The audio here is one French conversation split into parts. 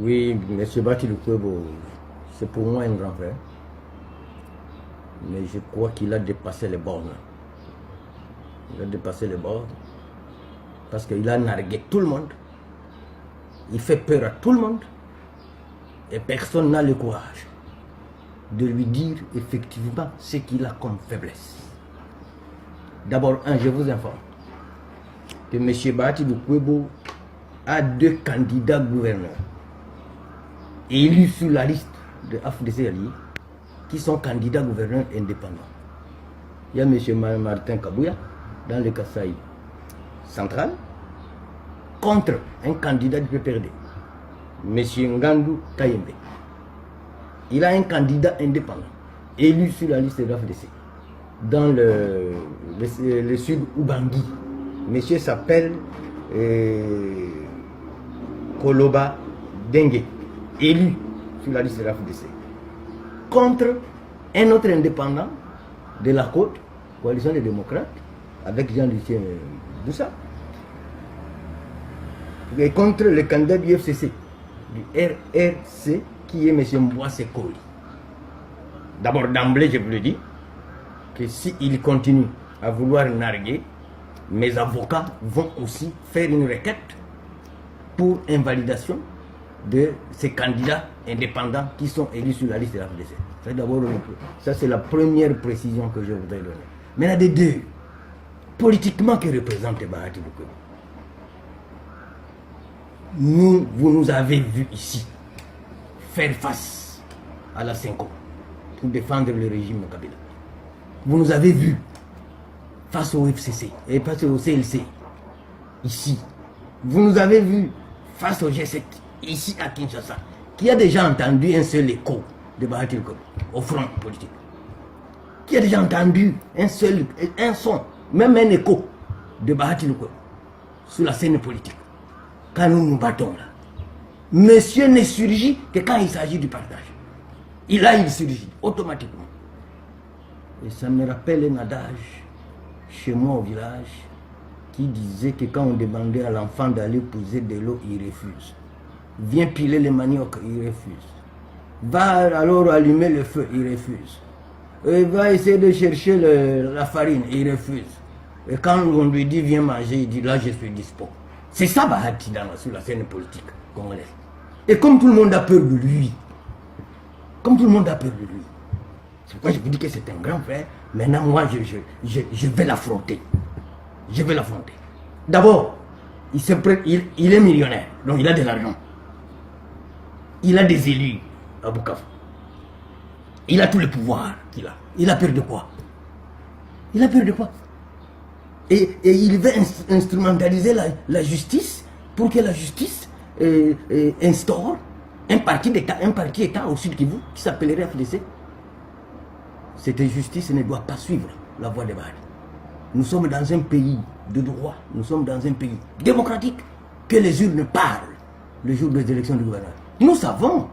Oui, M. Bati Lukwebo, c'est pour moi un grand frère. Mais je crois qu'il a dépassé les bornes. Il a dépassé les bornes parce qu'il a nargué tout le monde. Il fait peur à tout le monde. Et personne n'a le courage de lui dire effectivement ce qu'il a comme faiblesse. D'abord, je vous informe que M. Bati Lukwebo a 2 candidats gouverneurs élus sur la liste de AFDC alliés qui sont candidats gouverneurs indépendants. Il y a M. Martin Kabouya dans le Kasaï central contre un candidat du PPRD, M. Ngandou Kayembe. Il a un candidat indépendant élu sur la liste de l'AFDC dans le sud Ubangui. Monsieur s'appelle Koloba Dengue, élu sur la liste de l'AFDC, contre un autre indépendant de la côte, coalition des démocrates, avec Jean-Lucien Boussa, et contre le candidat du FCC, du RRC, qui est M. Mboissé Koli. D'abord, d'emblée, je vous le dis, que s'il continue à vouloir narguer, mes avocats vont aussi faire une requête pour invalidation de ces candidats indépendants qui sont élus sur la liste de la FDC. Ça, c'est la première précision que je voudrais donner. Maintenant, des deux, politiquement, que représente Bahati Lukwebo. Vous nous avez vu ici faire face à la Cinco pour défendre le régime de Kabila. Vous nous avez vu face au FCC et face au CLC ici. Vous nous avez vu face au G7 ici à Kinshasa. Qui a déjà entendu un seul écho de Bahati Lukwebo au front politique? Qui a déjà entendu un son, même un écho de Bahati Lukwebo sur la scène politique? Quand nous nous battons là, monsieur ne surgit que quand il s'agit du partage. Il surgit automatiquement. Et ça me rappelle un adage chez moi au village qui disait que quand on demandait à l'enfant d'aller poser de l'eau, il refuse. Viens piler les maniocs, il refuse. Va alors allumer le feu, il refuse. Et va essayer de chercher la farine, il refuse. Et quand on lui dit viens manger, il dit là je suis dispo. C'est ça Bahati sur la scène politique congolaise. Et comme tout le monde a peur de lui, c'est pourquoi je vous dis que c'est un grand frère. Maintenant, moi, je vais l'affronter. Je vais l'affronter. D'abord, il est millionnaire, donc il a de l'argent. Il a des élus à Bukavu. Il a tous les pouvoirs qu'il a. Il a peur de quoi? Il a peur de quoi? Et il veut instrumentaliser la justice pour que la justice instaure un parti État au sud Kivu qui s'appellerait FDC. Cette justice ne doit pas suivre la voie des Bahati. Nous sommes dans un pays de droit, nous sommes dans un pays démocratique, que les urnes parlent le jour des élections du gouvernement. Nous savons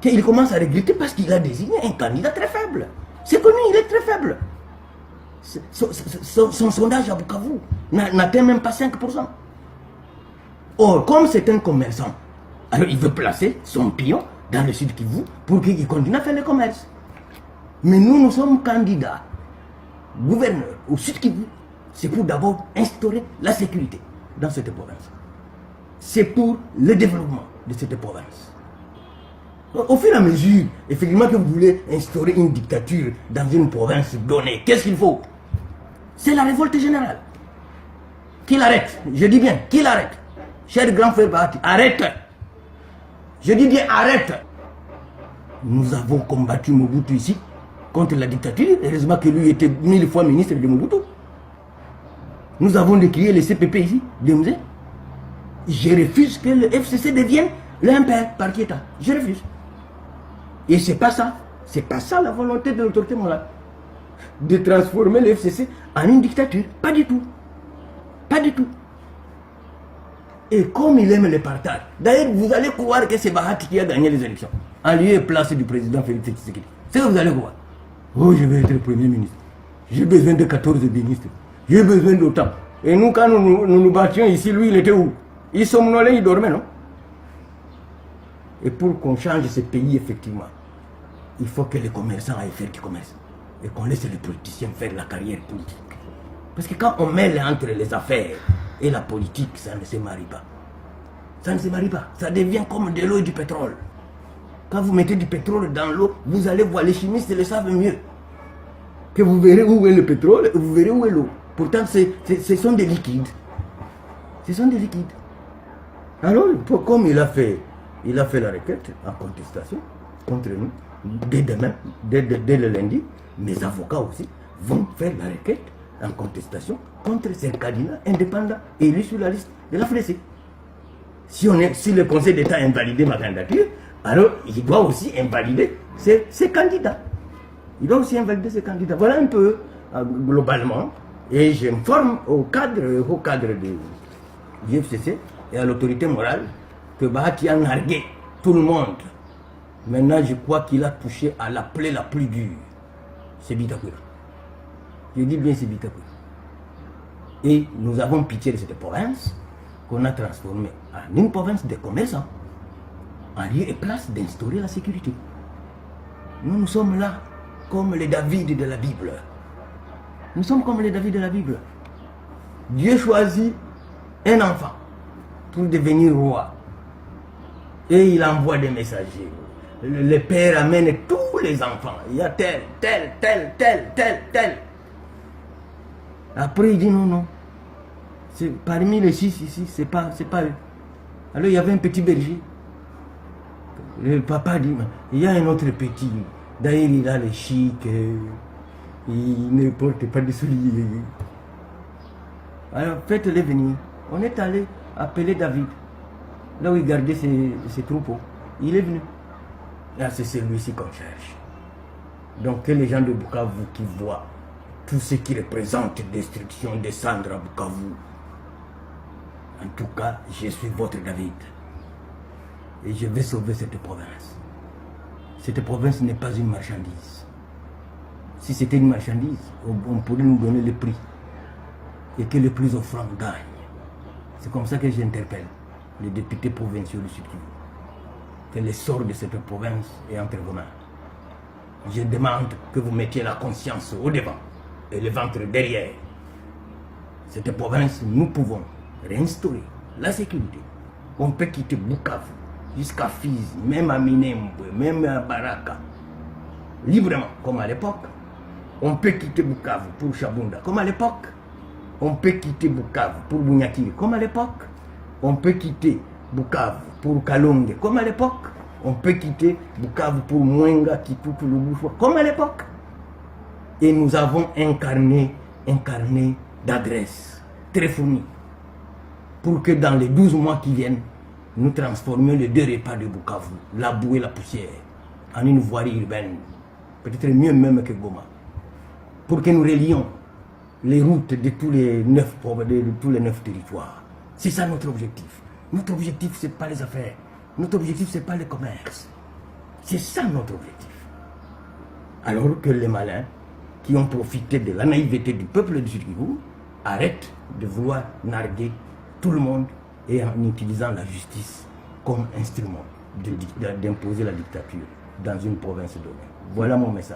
qu'il commence à regretter parce qu'il a désigné un candidat très faible. C'est connu, il est très faible. Son sondage à Bukavu n'atteint même pas 5%. Or, comme c'est un commerçant, alors il veut placer son pion dans le sud Kivu pour qu'il continue à faire le commerce. Mais nous sommes candidats, gouverneurs au sud Kivu. C'est pour d'abord instaurer la sécurité dans cette province. C'est pour le développement de cette province. Au fur et à mesure, effectivement, que vous voulez instaurer une dictature dans une province donnée, qu'est-ce qu'il faut? C'est la révolte générale. Qu'il arrête. Je dis bien, qu'il arrête. Cher grand frère Bahati, arrête. Je dis bien, arrête. Nous avons combattu Mobutu ici contre la dictature. Heureusement que lui était 1000 fois ministre de Mobutu. Nous avons décrié le CPP ici, de Mzé. Je refuse que le FCC devienne l'impère par qui État. Je refuse. Et c'est pas ça. C'est pas ça la volonté de l'autorité morale. De transformer le FCC en une dictature. Pas du tout. Pas du tout. Et comme il aime le partage, d'ailleurs vous allez croire que c'est Bahati qui a gagné les élections, en lieu et place du président Félix Tshisekedi. C'est ce que vous allez croire. Oh, je vais être Premier ministre. J'ai besoin de 14 ministres. J'ai besoin d'autant. Et nous, quand nous nous battions ici, lui, il était où? Il somnolait, il dormait, non? Et pour qu'on change ce pays, effectivement, il faut que les commerçants aillent faire du commerce. Et qu'on laisse les politiciens faire la carrière politique. Parce que quand on mêle entre les affaires et la politique, ça ne se marie pas. Ça ne se marie pas. Ça devient comme de l'eau et du pétrole. Quand vous mettez du pétrole dans l'eau, vous allez voir, les chimistes le savent mieux. Que vous verrez où est le pétrole et vous verrez où est l'eau. Pourtant, ce sont des liquides. Ce sont des liquides. Alors, comme il a fait la requête en contestation contre nous, dès demain, dès le lundi, mes avocats aussi vont faire la requête en contestation contre ces candidats indépendants élus sur la liste de la FLEC. Si le Conseil d'État a invalidé ma candidature, alors il doit aussi invalider ces candidats. Il doit aussi invalider ces candidats. Voilà un peu globalement. Et j'informe au cadre du FCC et à l'autorité morale que Bahati a nargué tout le monde. Maintenant, je crois qu'il a touché à la plaie la plus dure. C'est Bitakoura. Je dis bien c'est Bitakoura. Et nous avons pitié de cette province qu'on a transformée en une province de commerçants, en lieu et place d'instaurer la sécurité. Nous sommes là comme les David de la Bible. Nous sommes comme les David de la Bible. Dieu choisit un enfant pour devenir roi. Et il envoie des messagers. Le père amène tous les enfants. Il y a tel. Après il dit non. Parmi les 6 ici, c'est pas eux. Alors il y avait un petit berger. Le papa dit, il y a un autre petit. D'ailleurs il a les chics. Il ne porte pas de souliers. Alors faites-les venir. On est allé appeler David. Là où il gardait ses troupeaux. Il est venu. Là, c'est celui-ci qu'on cherche. Donc, que les gens de Bukavu qui voient tout ce qui représente destruction, descendre à Bukavu. En tout cas, je suis votre David. Et je vais sauver cette province. Cette province n'est pas une marchandise. Si c'était une marchandise, on pourrait nous donner le prix. Et que le plus offrant gagne. C'est comme ça que j'interpelle les députés provinciaux du Sud-Kivu. Que le sort de cette province est entre vos mains. Je demande que vous mettiez la conscience au devant et le ventre derrière. Cette province, nous pouvons réinstaurer la sécurité. On peut quitter Bukavu jusqu'à Fizi, même à Minembwe, même à Baraka, librement, comme à l'époque. On peut quitter Bukavu pour Chabunda, comme à l'époque. On peut quitter Bukavu pour Bunyakiri, comme à l'époque. On peut quitter Bukavu pour Kalonge, comme à l'époque. On peut quitter Bukavu pour Mwenga, Kitutu, Lubushwa, comme à l'époque. Et nous avons un carnet d'adresses très fourni pour que dans les 12 mois qui viennent, nous transformions les 2 repas de Bukavu, la boue et la poussière, en une voirie urbaine, peut-être mieux même que Goma, pour que nous relions les routes de tous les 9 territoires. C'est ça notre objectif. Notre objectif, ce n'est pas les affaires. Notre objectif, ce n'est pas le commerce. C'est ça notre objectif. Alors que les malins qui ont profité de la naïveté du peuple du Sud-Kivu arrêtent de vouloir narguer tout le monde et en utilisant la justice comme instrument d'imposer la dictature dans une province donnée. Voilà mon message.